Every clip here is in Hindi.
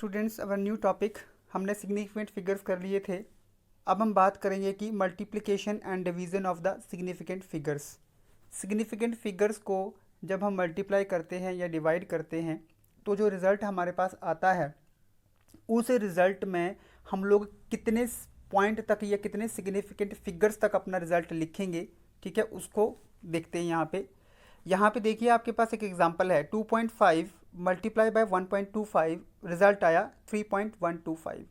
स्टूडेंट्स, अवर न्यू टॉपिक हमने सिग्निफिकेंट फिगर्स कर लिए थे। अब हम बात करेंगे कि multiplication and division of the significant figures. Significant figures को जब हम मल्टीप्लाई करते हैं या डिवाइड करते हैं तो जो रिज़ल्ट हमारे पास आता है उस रिज़ल्ट में हम लोग कितने पॉइंट तक या कितने सिग्निफिकेंट फिगर्स तक अपना रिज़ल्ट लिखेंगे, ठीक है, उसको देखते हैं। यहाँ पे देखिए आपके पास एक एग्जांपल है 2.5 मल्टीप्लाई बाय 1.25, रिज़ल्ट आया 3.125।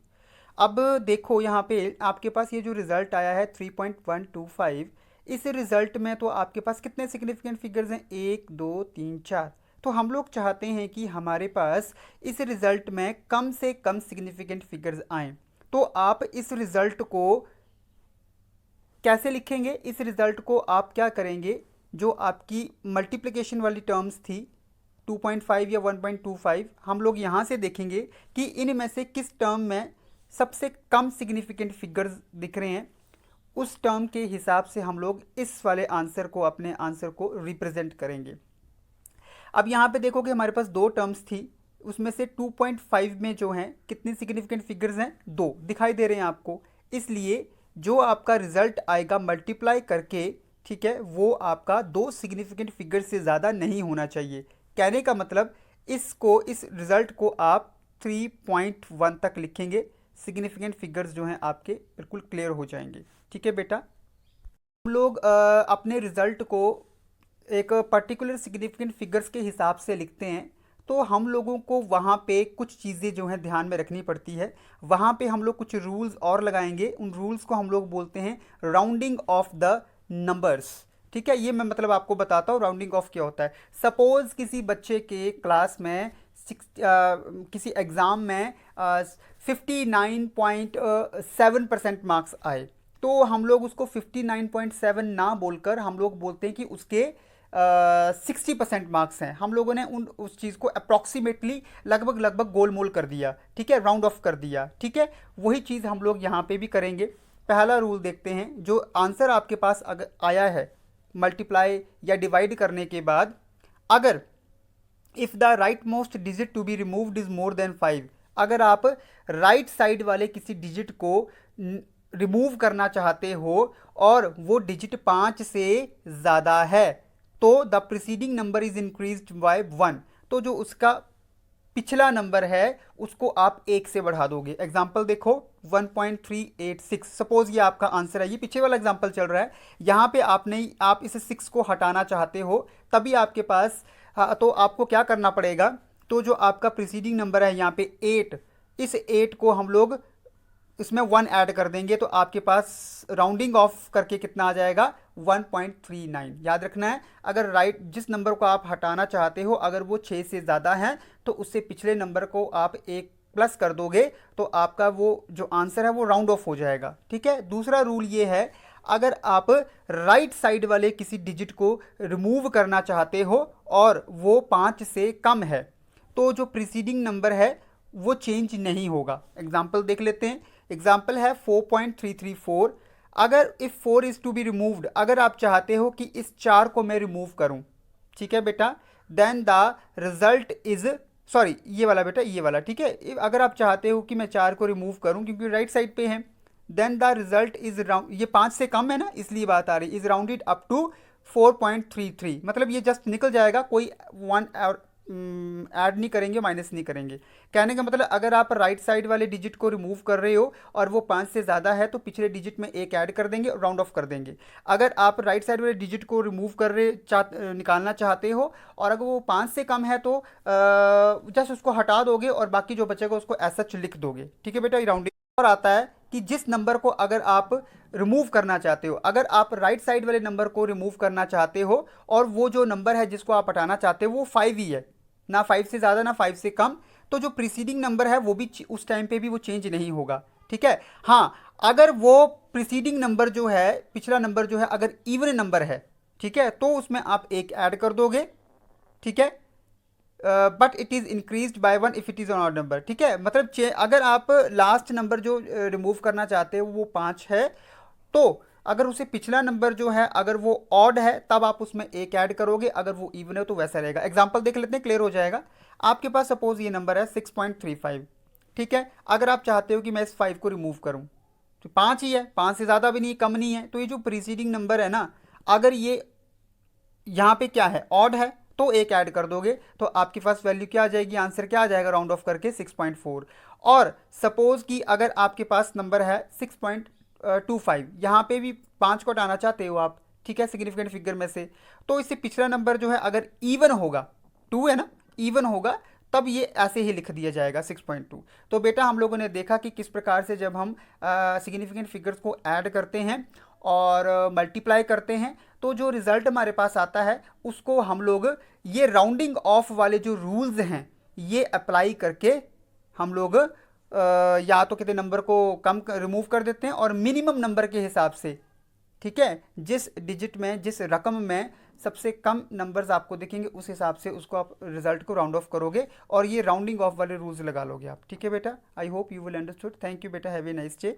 अब देखो यहाँ पे आपके पास ये जो रिज़ल्ट आया है 3.125, इस रिज़ल्ट में तो आपके पास कितने सिग्निफिकेंट फिगर्स हैं, 1 2 3 4। तो हम लोग चाहते हैं कि हमारे पास इस रिज़ल्ट में कम से कम सिग्निफिकेंट फिगर्स आएँ। तो आप इस रिज़ल्ट को कैसे लिखेंगे? इस रिज़ल्ट को आप क्या करेंगे, जो आपकी मल्टीप्लिकेशन वाली टर्म्स थी 2.5 या 1.25, हम लोग यहाँ से देखेंगे कि इनमें से किस टर्म में सबसे कम सिग्निफिकेंट फिगर्स दिख रहे हैं। उस टर्म के हिसाब से हम लोग इस वाले आंसर को, अपने आंसर को रिप्रेजेंट करेंगे। अब यहाँ पे देखो कि हमारे पास दो टर्म्स थी, उसमें से 2.5 में जो हैं कितनी सिग्निफिकेंट फिगर्स हैं, दो दिखाई दे रहे हैं आपको। इसलिए जो आपका रिजल्ट आएगा मल्टीप्लाई करके, ठीक है, वो आपका दो सिग्निफिकेंट फिगर से ज़्यादा नहीं होना चाहिए। कहने का मतलब इस रिजल्ट को आप 3.1 तक लिखेंगे, सिग्निफिकेंट फिगर्स जो हैं आपके बिल्कुल क्लियर हो जाएंगे। ठीक है बेटा, हम लोग अपने रिजल्ट को एक पर्टिकुलर सिग्निफिकेंट फिगर्स के हिसाब से लिखते हैं, तो हम लोगों को वहाँ पे कुछ चीज़ें जो हैं ध्यान में रखनी पड़ती है। वहाँ पे हम लोग कुछ रूल्स और लगाएंगे, उन रूल्स को हम लोग बोलते हैं राउंडिंग ऑफ द नंबर्स। ठीक है, ये मैं मतलब आपको बताता हूँ राउंडिंग ऑफ क्या होता है। सपोज़ किसी बच्चे के क्लास में किसी एग्ज़ाम में 59.7% मार्क्स आए, तो हम लोग उसको 59.7 ना बोलकर हम लोग बोलते हैं कि उसके 60% मार्क्स हैं। हम लोगों ने उस चीज़ को अप्रॉक्सीमेटली लगभग गोल मोल कर दिया, ठीक है, राउंड ऑफ कर दिया। ठीक है, वही चीज़ हम लोग यहाँ पे भी करेंगे। पहला रूल देखते हैं, जो आंसर आपके पास अगर आया है मल्टीप्लाई या डिवाइड करने के बाद, अगर if the right most digit to be removed is more than 5, अगर आप राइट साइड वाले किसी डिजिट को रिमूव करना चाहते हो और वो डिजिट 5 से ज़्यादा है, तो the preceding number is increased by 1, तो जो उसका पिछला नंबर है उसको आप 1 से बढ़ा दोगे। एग्जाम्पल देखो 1.386, सपोज ये आपका आंसर है। ये पीछे वाला एग्जाम्पल चल रहा है, यहाँ पे आप इस 6 को हटाना चाहते हो, तभी आपके पास तो आपको क्या करना पड़ेगा, तो जो आपका प्रीसीडिंग नंबर है यहाँ पे 8, इस 8 को हम लोग इसमें 1 ऐड कर देंगे, तो आपके पास राउंडिंग ऑफ करके कितना आ जाएगा, 1.39। याद रखना है, अगर जिस नंबर को आप हटाना चाहते हो अगर वो 6 से ज़्यादा है तो उससे पिछले नंबर को आप 1 प्लस कर दोगे, तो आपका वो जो आंसर है वो राउंड ऑफ हो जाएगा। ठीक है, दूसरा रूल ये है, अगर आप राइट साइड वाले किसी डिजिट को रिमूव करना चाहते हो और वो 5 से कम है, तो जो प्रीसीडिंग नंबर है वो चेंज नहीं होगा। एग्जाम्पल देख लेते हैं। एग्जाम्पल है 4.334। अगर if 4 is to be removed, अगर आप चाहते हो कि इस 4 को मैं रिमूव करूं, ठीक है बेटा, then the result is, sorry ये वाला बेटा, ये वाला, ठीक है, अगर आप चाहते हो कि मैं 4 को रिमूव करूं क्योंकि राइट साइड पे है, then the result is round, ये 5 से कम है ना इसलिए बात आ रही, इज राउंडेड अप टू 4.33, मतलब ये जस्ट निकल जाएगा, कोई 1 ऐड नहीं करेंगे, माइनस नहीं करेंगे। कहने का मतलब अगर आप राइट साइड वाले डिजिट को रिमूव कर रहे हो और वो 5 से ज़्यादा है, तो पिछले डिजिट में 1 ऐड कर देंगे और राउंड ऑफ कर देंगे। अगर आप राइट साइड वाले डिजिट को रिमूव निकालना चाहते हो और अगर वो 5 से कम है, तो जस्ट उसको हटा दोगे और बाकी जो बचेगा उसको ऐसा लिख दोगे। ठीक है बेटा, ये राउंडिंग। और आता है कि जिस नंबर को अगर आप रिमूव करना चाहते हो, अगर आप राइट साइड वाले नंबर को रिमूव करना चाहते हो और वो जो नंबर है जिसको आप हटाना चाहते हो वो 5 ही है, ना 5 से ज़्यादा ना 5 से कम, तो जो प्रीसीडिंग नंबर है वो भी उस टाइम पे भी वो चेंज नहीं होगा। ठीक है, हाँ, अगर वो प्रीसीडिंग नंबर जो है, पिछला नंबर जो है, अगर इवन नंबर है, ठीक है, तो उसमें आप 1 ऐड कर दोगे। ठीक है, but it is increased by 1 if it is on odd number. ठीक है, मतलब अगर आप लास्ट नंबर जो रिमूव करना चाहते हो वो 5 है, तो अगर उसे पिछला नंबर जो है अगर वो ऑड है तब आप उसमें 1 ऐड करोगे, अगर वो इवन है तो वैसा रहेगा। एग्जांपल देख लेते हैं, क्लियर हो जाएगा। आपके पास सपोज ये नंबर है 6.35, ठीक है। अगर आप चाहते हो कि मैं इस 5 को रिमूव करूं, तो 5 ही है, 5 से ज़्यादा भी नहीं, कम नहीं है, तो ये जो प्रीसीडिंग नंबर है ना, अगर ये यहाँ पे क्या है, ऑड है, तो एक ऐड कर दोगे तो आपके पास वैल्यू क्या आ जाएगी, आंसर क्या आ जाएगा राउंड ऑफ करके 6.4। और सपोज कि अगर आपके पास नंबर है 6.25, यहाँ पे भी 5 को हटाना चाहते हो आप, ठीक है, सिग्निफिकेंट फिगर में से, तो इससे पिछला नंबर जो है अगर इवन होगा, 2 है ना, इवन होगा, तब ये ऐसे ही लिख दिया जाएगा 6.2। तो बेटा हम लोगों ने देखा कि किस प्रकार से जब हम सिग्निफिकेंट फिगर्स को ऐड करते हैं और मल्टीप्लाई करते हैं, तो जो रिज़ल्ट हमारे पास आता है उसको हम लोग ये राउंडिंग ऑफ वाले जो रूल्स हैं ये अप्लाई करके हम लोग या तो कितने नंबर को कम रिमूव कर देते हैं और मिनिमम नंबर के हिसाब से, ठीक है, जिस डिजिट में, जिस रकम में सबसे कम नंबर्स आपको दिखेंगे उस हिसाब से उसको आप रिजल्ट को राउंड ऑफ करोगे और ये राउंडिंग ऑफ वाले रूल्स लगा लोगे आप। ठीक है बेटा, I hope you will understood. Thank you बेटा, हैव ए नाइस डे।